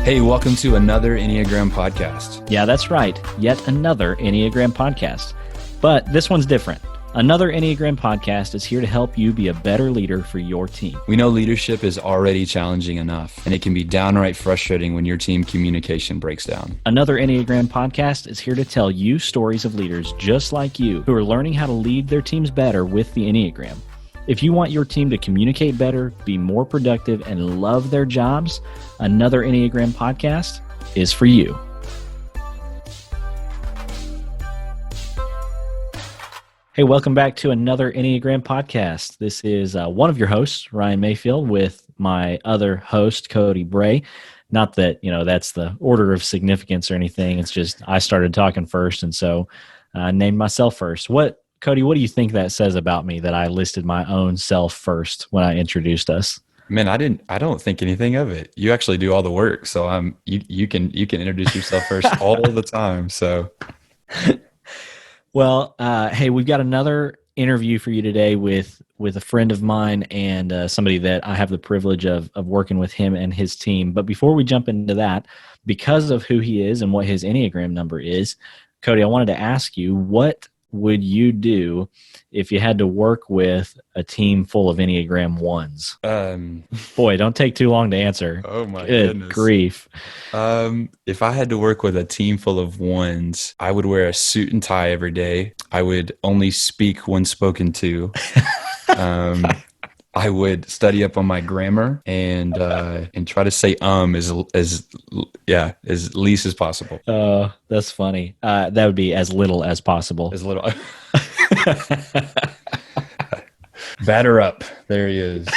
Hey, welcome to another Enneagram podcast. Yeah, that's right. Yet another Enneagram podcast. But this one's different. Another Enneagram podcast is here to help you be a better leader for your team. We know leadership is already challenging enough, and it can be downright frustrating when your team communication breaks down. Another Enneagram podcast is here to tell you stories of leaders just like you who are learning how to lead their teams better with the Enneagram. If you want your team to communicate better, be more productive, and love their jobs, another Enneagram podcast is for you. Hey, welcome back to another Enneagram podcast. This is one of your hosts, Ryan Mayfield, with my other host, Cody Bray. Not that, that's the order of significance or anything. It's just I started talking first, and so I named myself first. Cody, what do you think that says about me that I listed my own self first when I introduced us? Man, I don't think anything of it. You actually do all the work. So you can introduce yourself first all the time. So well, hey, we've got another interview for you today with a friend of mine and somebody that I have the privilege of working with him and his team. But before we jump into that, because of who he is and what his Enneagram number is, Cody, I wanted to ask you, what would you do if you had to work with a team full of Enneagram 1s? Boy, don't take too long to answer. Oh my Good goodness. grief. If I had to work with a team full of 1s, I would wear a suit and tie every day. I would only speak when spoken to. I would study up on my grammar and try to say as least as possible. That's funny. That would be as little as possible. As little. Batter up. There he is.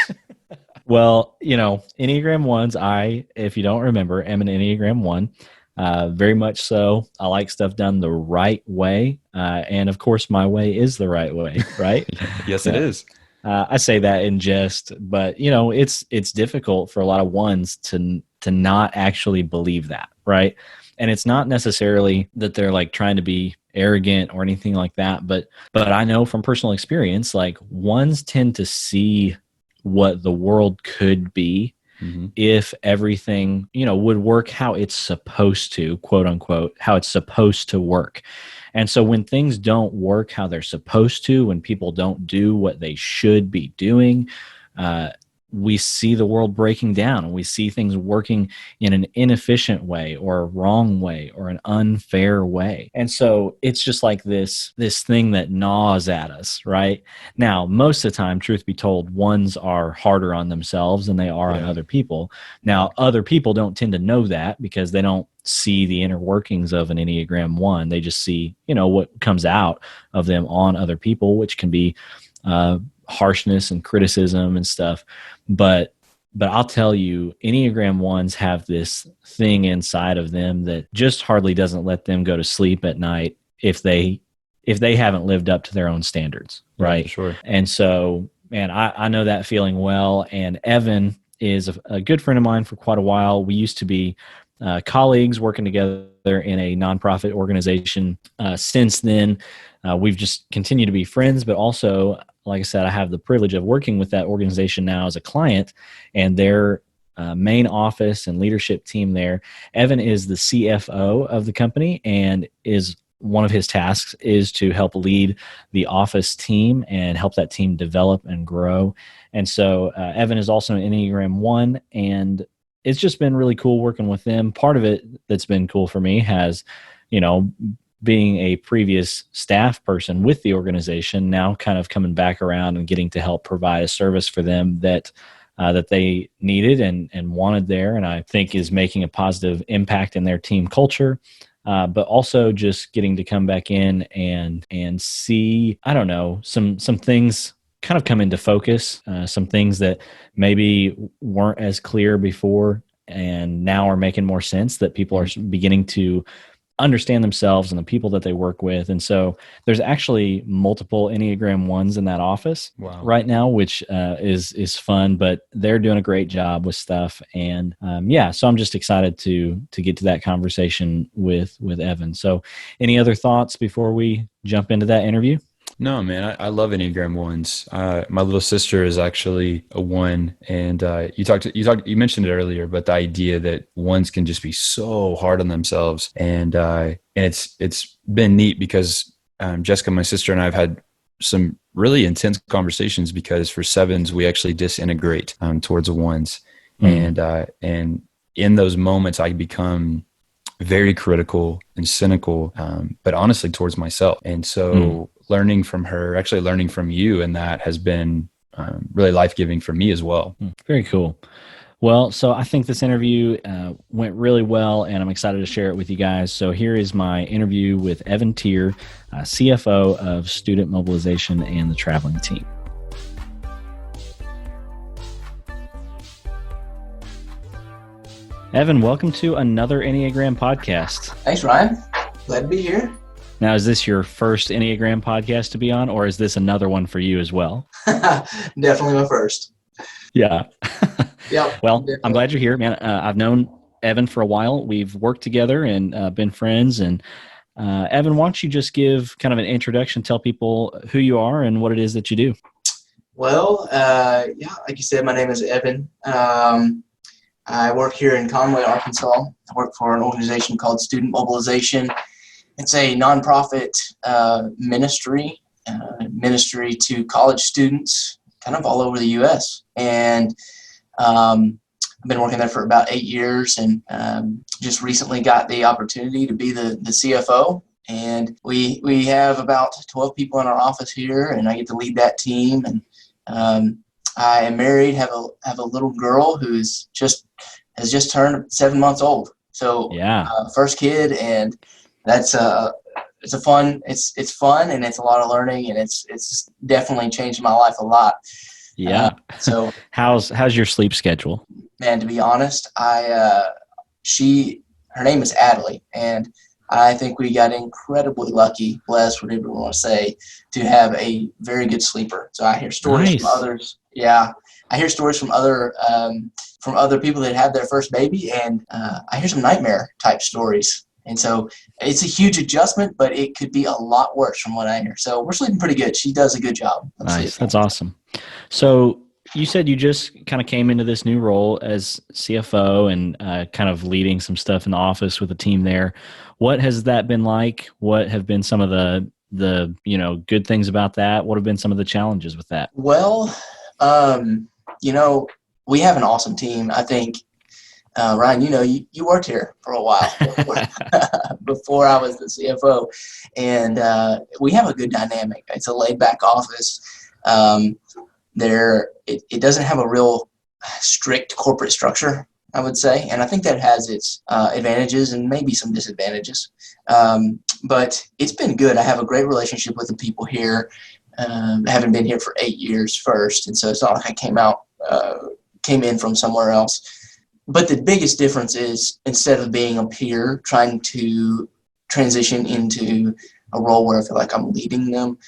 Well, Enneagram 1s, if you don't remember, am an Enneagram 1. Very much so. I like stuff done the right way. And of course, my way is the right way, right? Yes, it is. I say that in jest, but it's difficult for a lot of 1s to not actually believe that, right? And it's not necessarily that they're like trying to be arrogant or anything like that, but I know from personal experience, like 1s tend to see what the world could be if everything, would work how it's supposed to, quote unquote, how it's supposed to work. And so when things don't work how they're supposed to, when people don't do what they should be doing, we see the world breaking down, and we see things working in an inefficient way or a wrong way or an unfair way. And so it's just like this thing that gnaws at us, right? Now, most of the time, truth be told, 1s are harder on themselves than they are on other people. Now, other people don't tend to know that because they don't see the inner workings of an Enneagram 1. They just see, what comes out of them on other people, which can be harshness and criticism and stuff. But I'll tell you, Enneagram 1s have this thing inside of them that just hardly doesn't let them go to sleep at night if they haven't lived up to their own standards, right? Yeah, sure. And so, man, I know that feeling well. And Evan is a good friend of mine for quite a while. We used to be colleagues working together in a nonprofit organization. Since then, we've just continued to be friends, but also, like I said, I have the privilege of working with that organization now as a client, and their main office and leadership team there. Evan is the CFO of the company, and one of his tasks is to help lead the office team and help that team develop and grow. And so Evan is also an Enneagram 1, and it's just been really cool working with them. Part of it that's been cool for me has, being a previous staff person with the organization, now kind of coming back around and getting to help provide a service for them that they needed and wanted there, and I think is making a positive impact in their team culture. But also just getting to come back in and see, I don't know, some things kind of come into focus, some things that maybe weren't as clear before and now are making more sense, that people are beginning to understand themselves and the people that they work with. And so there's actually multiple Enneagram 1s in that office right now, which is fun, but they're doing a great job with stuff. And so I'm just excited to get to that conversation with Evan. So any other thoughts before we jump into that interview? No, man, I love Enneagram ones. My little sister is actually a one, and you mentioned it earlier, but the idea that ones can just be so hard on themselves, and it's been neat because Jessica, my sister, and I have had some really intense conversations because for sevens we actually disintegrate towards ones, Mm. and in those moments I become very critical and cynical, but honestly towards myself. And Mm. so learning from her, actually learning from you, and that has been really life-giving for me as well. Mm. Very cool. Well, so I think this interview went really well, and I'm excited to share it with you guys. So here is my interview with Evan Teer, CFO of Student Mobilization and the Traveling Team. Evan, welcome to another Enneagram podcast. Thanks, Ryan. Glad to be here. Now, is this your first Enneagram podcast to be on, or is this another one for you as well? Definitely my first. Yeah. Yep. Well, definitely. I'm glad you're here, man. I've known Evan for a while. We've worked together and been friends. And Evan, why don't you just give kind of an introduction, tell people who you are and what it is that you do? Well, like you said, my name is Evan. I work here in Conway, Arkansas. I work for an organization called Student Mobilization. It's a nonprofit ministry to college students kind of all over the U.S. And I've been working there for about 8 years, and just recently got the opportunity to be the CFO. And we have about 12 people in our office here, and I get to lead that team. And I am married, have a little girl who has just turned 7 months old. So Yeah. First kid, and that's it's fun, and it's a lot of learning, and it's definitely changed my life a lot. Yeah. So how's your sleep schedule? man, to be honest, her name is Adley, and I think we got incredibly lucky, blessed, whatever you want to say, to have a very good sleeper. So I hear stories from others. Yeah, I hear stories from other people that had their first baby, and I hear some nightmare type stories. And so it's a huge adjustment, but it could be a lot worse from what I hear. So we're sleeping pretty good. She does a good job. Nice. That's awesome. So you said you just kind of came into this new role as CFO and kind of leading some stuff in the office with the team there. What has that been like? What have been some of the good things about that? What have been some of the challenges with that? Well, we have an awesome team. I think, Ryan, you worked here for a while before I was the CFO, and we have a good dynamic. It's a laid-back office. It doesn't have a real strict corporate structure, I would say, and I think that has its advantages and maybe some disadvantages. But it's been good. I have a great relationship with the people here. I haven't been here for 8 years first, and so it's not like I came in from somewhere else. But the biggest difference is, instead of being a peer trying to transition into a role where I feel like I'm leading them,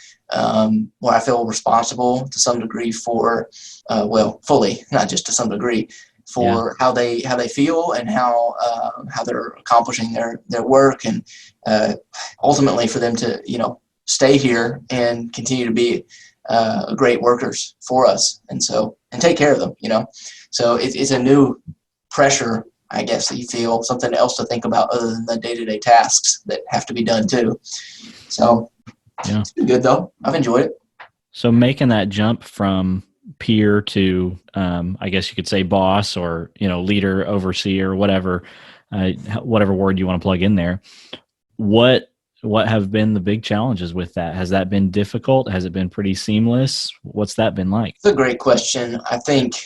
where I feel responsible to some degree for, fully, not just to some degree, for how they feel and how they're accomplishing their work, and ultimately for them to stay here and continue to be great workers for us, and take care of them. So it's a new pressure, I guess, that you feel, something else to think about other than the day-to-day tasks that have to be done too. So it's been good though. I've enjoyed it. So making that jump from peer to, I guess you could say boss, or, leader, overseer, whatever word you want to plug in there. What have been the big challenges with that? Has that been difficult? Has it been pretty seamless? What's that been like? It's a great question. I think,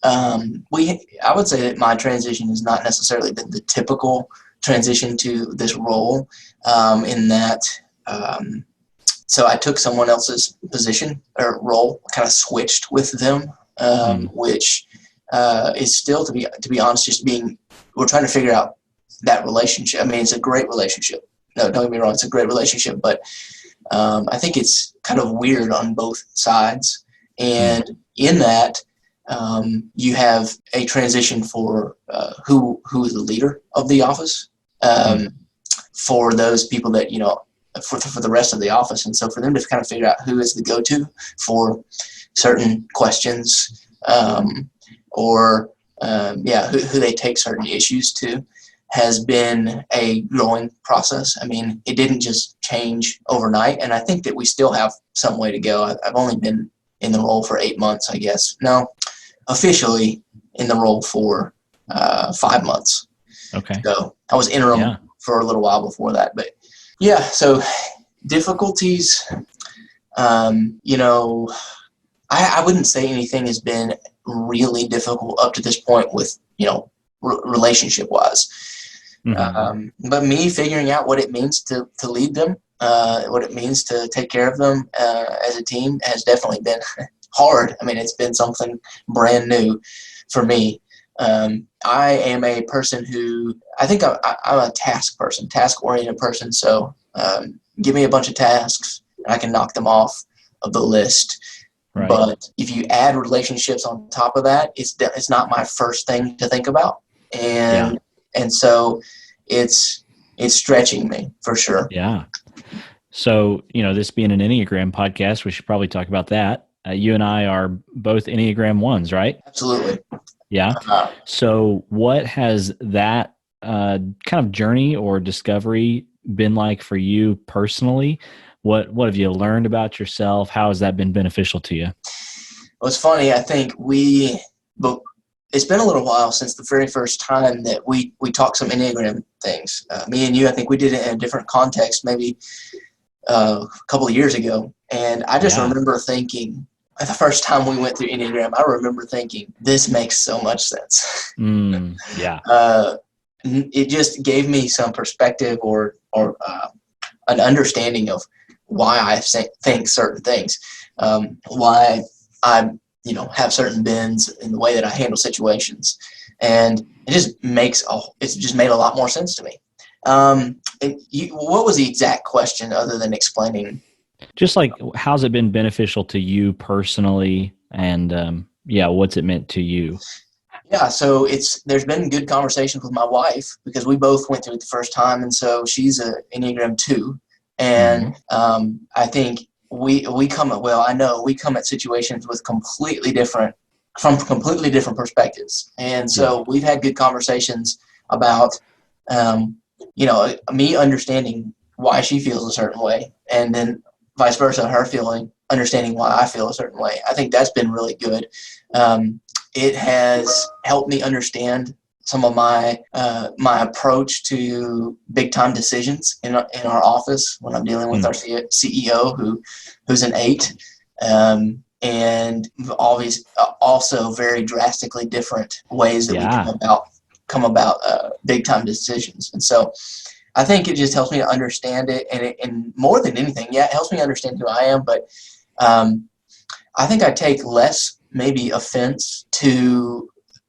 I would say that my transition has not necessarily been the typical transition to this role, in that, so I took someone else's position or role, kind of switched with them, which is still, to be honest, we're trying to figure out that relationship. I mean, it's a great relationship. No, don't get me wrong, it's a great relationship, but I think it's kind of weird on both sides. And in that, you have a transition for who is the leader of the office, for those people that for the rest of the office. And so for them to kind of figure out who is the go-to for certain questions, who they take certain issues to, has been a growing process. I mean, it didn't just change overnight, and I think that we still have some way to go. I've only been in the role for 8 months, I guess. No, officially in the role for 5 months. Okay. So I was interim for a little while before that. But yeah, so difficulties, I wouldn't say anything has been really difficult up to this point with, relationship wise. Mm-hmm. But me figuring out what it means to lead them, what it means to take care of them as a team has definitely been hard. I mean, it's been something brand new for me. I am a person who, I think I'm a task-oriented person. So give me a bunch of tasks and I can knock them off of the list. Right. But if you add relationships on top of that, it's not my first thing to think about. And so it's stretching me for sure. Yeah. So, this being an Enneagram podcast, we should probably talk about that. You and I are both Enneagram 1s, right? Absolutely. Yeah. So what has that kind of journey or discovery been like for you personally? What have you learned about yourself? How has that been beneficial to you? Well, it's funny. I think it's been a little while since the very first time that we talked some Enneagram things. Me and you, I think we did it in a different context, maybe a couple of years ago. And I just remember thinking, the first time we went through Enneagram, I remember thinking, this makes so much sense. It just gave me some perspective or an understanding of why I think certain things, why I have certain bends in the way that I handle situations, and it just made a lot more sense to me. What was the exact question other than explaining? Just like, how's it been beneficial to you personally, and what's it meant to you? Yeah, so there's been good conversations with my wife because we both went through it the first time, and so she's an Enneagram 2, and I think we come at situations with completely different perspectives, and so we've had good conversations about me understanding why she feels a certain way, and then vice versa, her understanding why I feel a certain way. I think that's been really good. It has helped me understand some of my approach to big time decisions in our office when I'm dealing with our CEO who's an 8, and obviously also very drastically different ways that we come about big time decisions. And so I think it just helps me to understand it, and more than anything, it helps me understand who I am. But I think I take less maybe offense to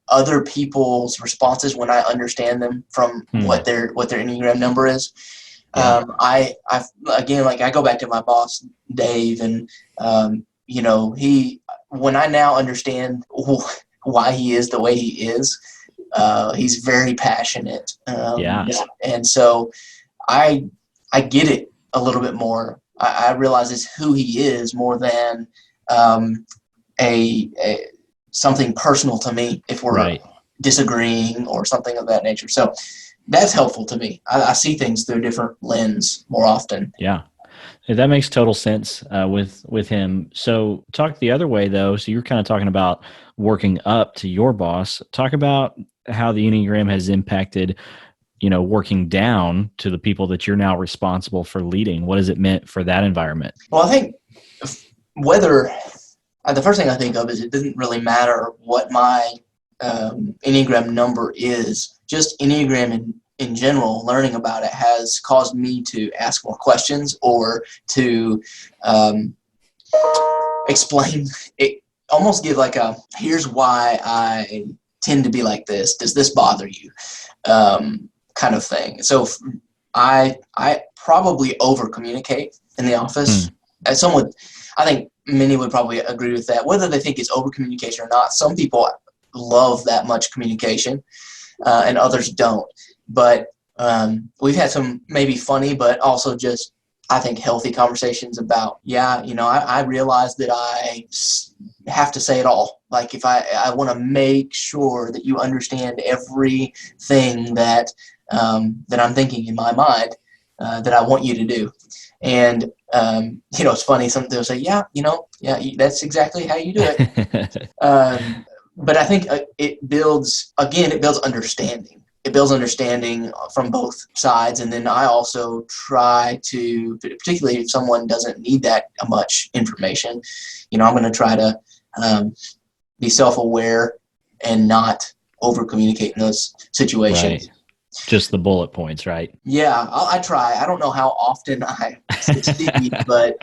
other people's responses when I understand them from what their Enneagram number is. I go back to my boss Dave, and when I now understand why he is the way he is, he's very passionate. And so I get it a little bit more. I realize it's who he is more than something personal to me if we're disagreeing or something of that nature. So that's helpful to me. I see things through a different lens more often. Yeah. That makes total sense with him. So talk the other way though. So you're kind of talking about working up to your boss. Talk about how the Enneagram has impacted, working down to the people that you're now responsible for leading. What has it meant for that environment? Well, I think the first thing I think of is it doesn't really matter what my Enneagram number is. Just Enneagram in general, learning about it has caused me to ask more questions or to explain it, almost give like here's why I tend to be like this. Does this bother you? Kind of thing. So I probably over communicate in the office. As someone, I think many would probably agree with that. Whether they think it's over communication or not, some people love that much communication, and others don't. But we've had some maybe funny, but also just I think, healthy conversations about, I realize that I have to say it all. Like if I want to make sure that you understand everything that I'm thinking in my mind that I want you to do. And, it's funny, they'll say, that's exactly how you do it. But I think it builds understanding. It builds understanding from both sides. And then I also try to, particularly if someone doesn't need that much information, I'm going to try to be self-aware and not over-communicate in those situations. Right. Just the bullet points, right? Yeah, I try. I don't know how often I succeed, but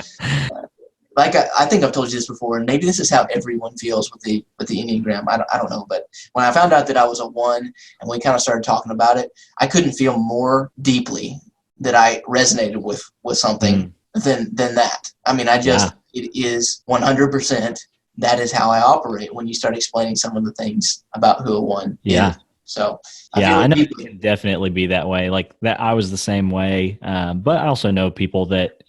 like I think I've told you this before, and maybe this is how everyone feels with the Enneagram. I don't know, but when I found out that I was a 1, and we kind of started talking about it, I couldn't feel more deeply that I resonated with something than that. I mean, it is 100%. That is how I operate when you start explaining some of the things about who a 1 is. So I know it can definitely be that way. Like that, I was the same way. But I also know people that,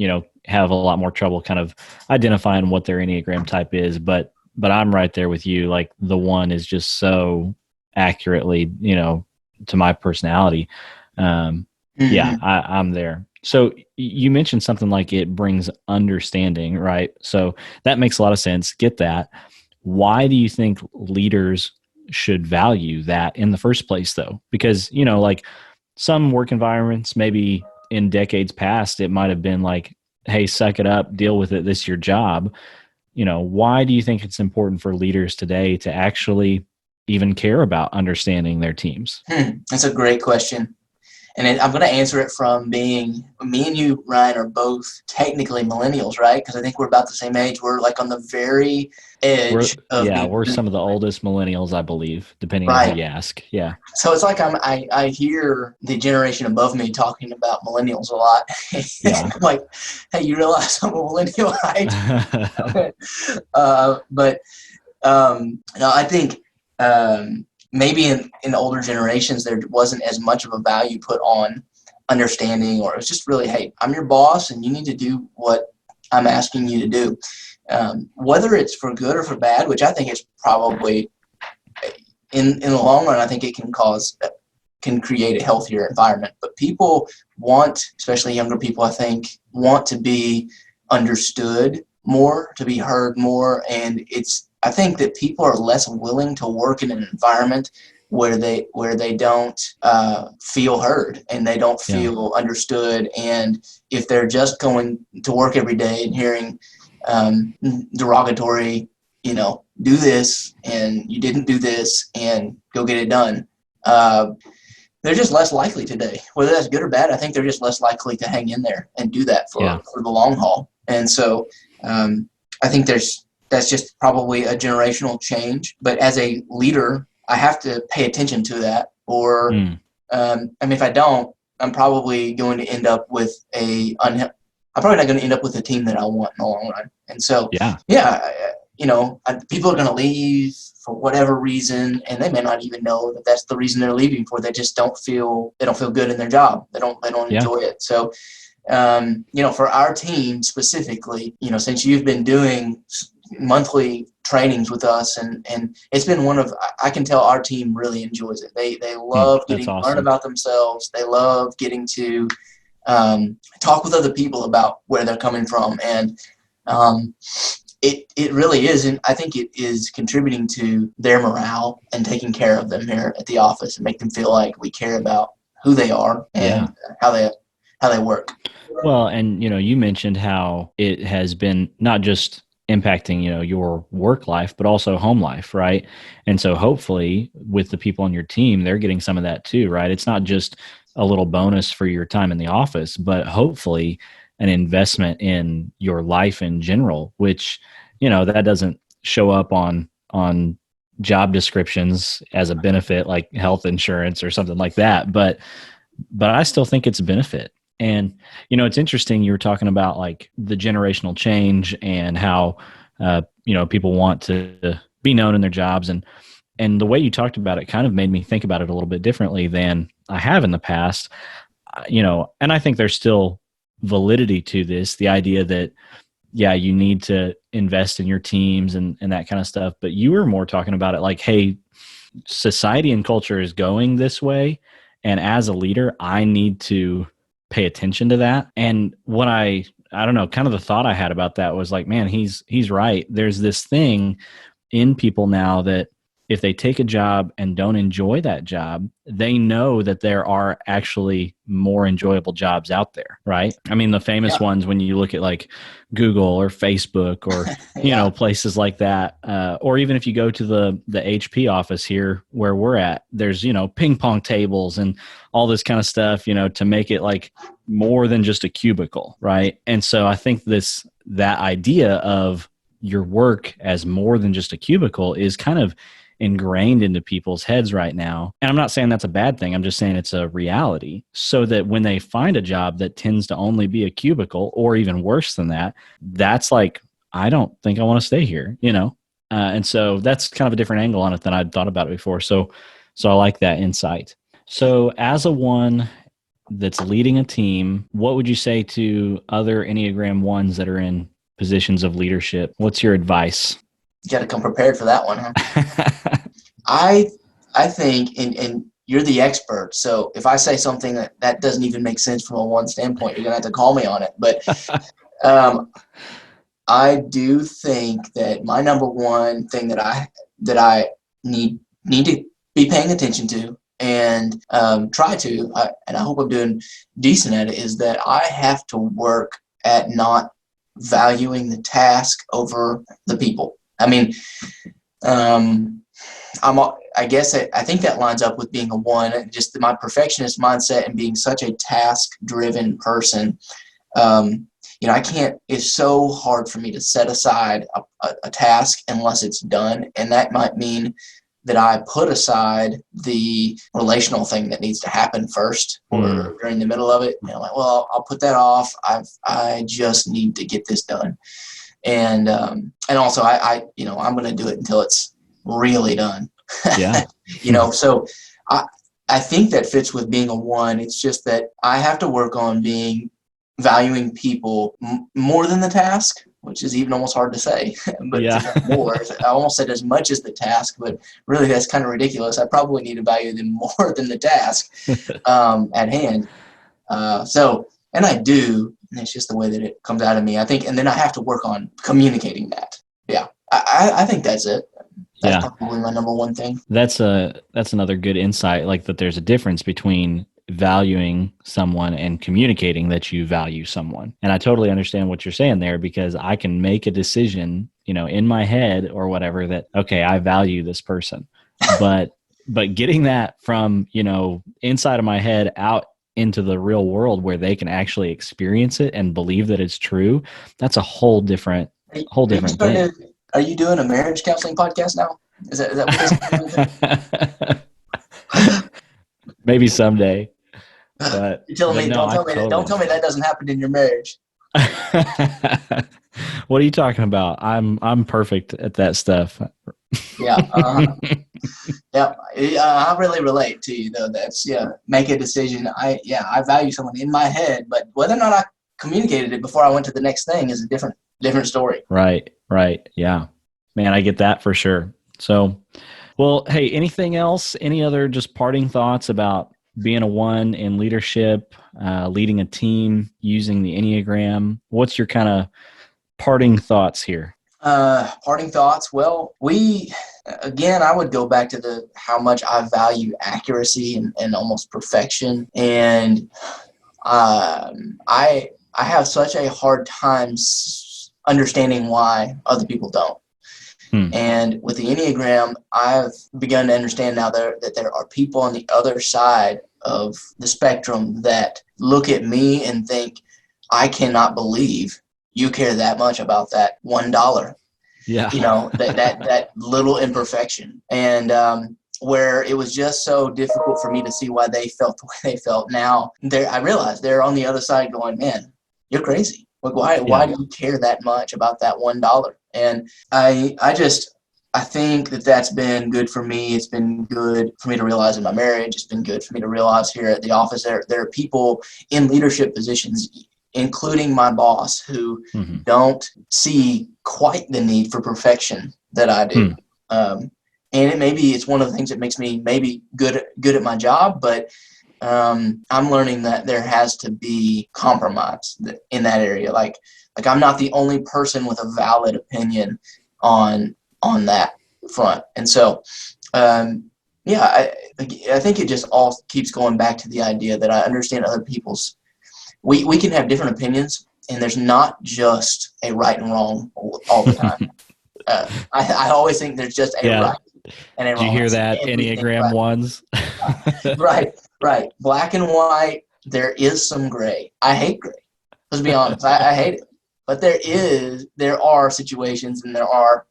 have a lot more trouble kind of identifying what their Enneagram type is. But I'm right there with you. Like the 1 is just so accurately, to my personality. I'm there. So you mentioned something like it brings understanding, right? So that makes a lot of sense. Get that. Why do you think leaders should value that in the first place, though? Because, like some work environments, maybe in decades past, it might have been like, hey, suck it up, deal with it. This is your job. Why do you think it's important for leaders today to actually even care about understanding their teams? That's a great question. And I'm going to answer it from being, me and you, Ryan, are both technically millennials, right? Because I think we're about the same age. We're like on the very edge we're some of the oldest millennials, I believe, depending on who you ask. Yeah. So it's like I hear the generation above me talking about millennials a lot. Yeah. I'm like, hey, you realize I'm a millennial, right? No, I think maybe in older generations, there wasn't as much of a value put on understanding, or it was just really, hey, I'm your boss and you need to do what I'm asking you to do. Whether it's for good or for bad, which I think is probably in the long run, I think it can create a healthier environment. But people want, especially younger people, I think, want to be understood more, to be heard more. And I think that people are less willing to work in an environment where they don't feel heard and they don't feel understood. And if they're just going to work every day and hearing derogatory, do this and you didn't do this and go get it done, they're just less likely today. Whether that's good or bad, I think they're just less likely to hang in there and do that for the long haul. And so I think that's just probably a generational change. But as a leader, I have to pay attention to that. Or, if I don't, I'm probably going to end up with I'm probably not going to end up with a team that I want in the long run. And so, people are going to leave for whatever reason, and they may not even know that that's the reason they're leaving for. They just don't feel good in their job. They don't enjoy it. So, for our team specifically, since you've been doing monthly trainings with us, and it's been I can tell our team really enjoys it. They love getting to learn about themselves. They love getting to talk with other people about where they're coming from. And it really is. And I think it is contributing to their morale and taking care of them here at the office and make them feel like we care about who they are and how they work. Well, and, you mentioned how it has been not just impacting, your work life, but also home life, right? And so hopefully with the people on your team, they're getting some of that too, right? It's not just a little bonus for your time in the office, but hopefully an investment in your life in general, which, that doesn't show up on job descriptions as a benefit like health insurance or something like that. But I still think it's a benefit. And, it's interesting. You were talking about like the generational change and how, people want to be known in their jobs. And the way you talked about it kind of made me think about it a little bit differently than I have in the past, and I think there's still validity to this, the idea that, yeah, you need to invest in your teams and that kind of stuff. But you were more talking about it like, hey, society and culture is going this way. And as a leader, I need to pay attention to that. And what I don't know, kind of the thought I had about that was like, man, he's right. There's this thing in people now that if they take a job and don't enjoy that job, they know that there are actually more enjoyable jobs out there, right? I mean, the famous ones when you look at like Google or Facebook or, you know, places like that, or even if you go to the HP office here where we're at, there's, you know, ping pong tables and all this kind of stuff, you know, to make it like more than just a cubicle, right? And so I think that idea of your work as more than just a cubicle is kind of ingrained into people's heads right now. And I'm not saying that's a bad thing. I'm just saying it's a reality, so that when they find a job that tends to only be a cubicle or even worse than that, that's like, I don't think I want to stay here, you know? And so that's kind of a different angle on it than I'd thought about it before. So I like that insight. So as a one that's leading a team, what would you say to other Enneagram ones that are in positions of leadership? What's your advice? You got to come prepared for that one, huh? I think, and you're the expert, so if I say something that doesn't even make sense from a one standpoint, you're gonna have to call me on it. But I do think that my number one thing that I need to be paying attention to and try to, and I hope I'm doing decent at it, is that I have to work at not valuing the task over the people. I mean, I guess I think that lines up with being a one, just my perfectionist mindset and being such a task-driven person. You know, it's so hard for me to set aside a task unless it's done. And that might mean that I put aside the relational thing that needs to happen first or during the middle of it. You know, like, well, I'll put that off. I just need to get this done. And also I'm going to do it until it's really done. Yeah. You know, so I think that fits with being a one. It's just that I have to work on valuing people more than the task, which is even almost hard to say, but more. I almost said as much as the task, but really that's kind of ridiculous. I probably need to value them more than the task at hand. And I do, and it's just the way that it comes out of me, I think. And then I have to work on communicating that. Yeah. I think that's it. That's probably my number one thing. That's another good insight, like that there's a difference between valuing someone and communicating that you value someone. And I totally understand what you're saying there, because I can make a decision, you know, in my head or whatever that, okay, I value this person, but getting that from, you know, inside of my head out into the real world where they can actually experience it and believe that it's true, that's a whole different thing. Are you doing a marriage counseling podcast now? Is that what Maybe someday. But you're telling me, don't tell me that doesn't happen in your marriage. What are you talking about? I'm perfect at that stuff. Yeah. I really relate to you though. That's make a decision. I value someone in my head, but whether or not I communicated it before I went to the next thing is a different story. Right. Yeah, man, I get that for sure. So, well, hey, anything else? Any other just parting thoughts about being a one in leadership, leading a team, using the Enneagram? What's your kind of parting thoughts here? Parting thoughts. Well, I would go back to how much I value accuracy and almost perfection. And I have such a hard time understanding why other people don't. And with the Enneagram, I've begun to understand now that there are people on the other side of the spectrum that look at me and think, I cannot believe you care that much about that $1. Yeah. You know, that little imperfection. And where it was just so difficult for me to see why they felt the way they felt. Now, I realize they're on the other side going, man, you're crazy. Like, why do you care that much about that $1? And I think that's been good for me. It's been good for me to realize in my marriage. It's been good for me to realize here at the office. There are people in leadership positions including my boss, who don't see quite the need for perfection that I do. And it's one of the things that makes me maybe good at my job, but I'm learning that there has to be compromise in that area. Like I'm not the only person with a valid opinion on that front. And so, I think it just all keeps going back to the idea that I understand other people's. We can have different opinions, and there's not just a right and wrong all the time. I always think there's just a right and a wrong. Did you hear that, Enneagram ones? Right. Black and white, there is some gray. I hate gray. Let's be honest. I hate it. But there are situations, and there are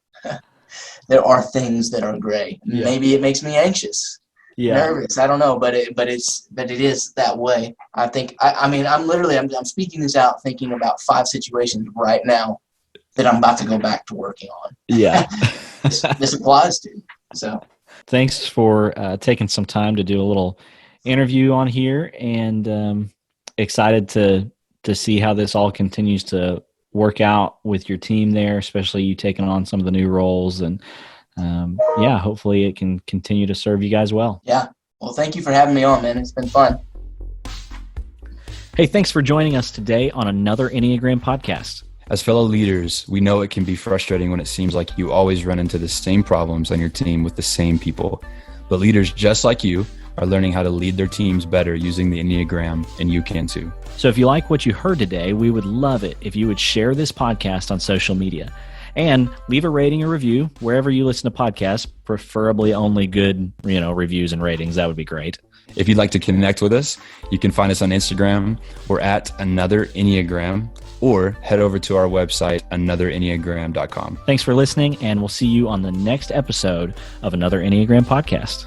things that are gray. Yeah. Maybe it makes me anxious, nervous. I don't know, but it is that way. I think. I'm speaking this out, thinking about 5 situations right now that I'm about to go back to working on. Yeah, this applies to. So, thanks for taking some time to do a little interview on here, and excited to see how this all continues to work out with your team there, especially you taking on some of the new roles, and hopefully it can continue to serve you guys well. Yeah. Well, thank you for having me on, man. It's been fun. Hey, thanks for joining us today on another Enneagram podcast. As fellow leaders, we know it can be frustrating when it seems like you always run into the same problems on your team with the same people. But leaders just like you are learning how to lead their teams better using the Enneagram, and you can too. So if you like what you heard today, we would love it if you would share this podcast on social media and leave a rating or review wherever you listen to podcasts, preferably only good, reviews and ratings. That would be great. If you'd like to connect with us, you can find us on Instagram. We're at Another Enneagram, or head over to our website, anotherenneagram.com. Thanks for listening, and we'll see you on the next episode of Another Enneagram podcast.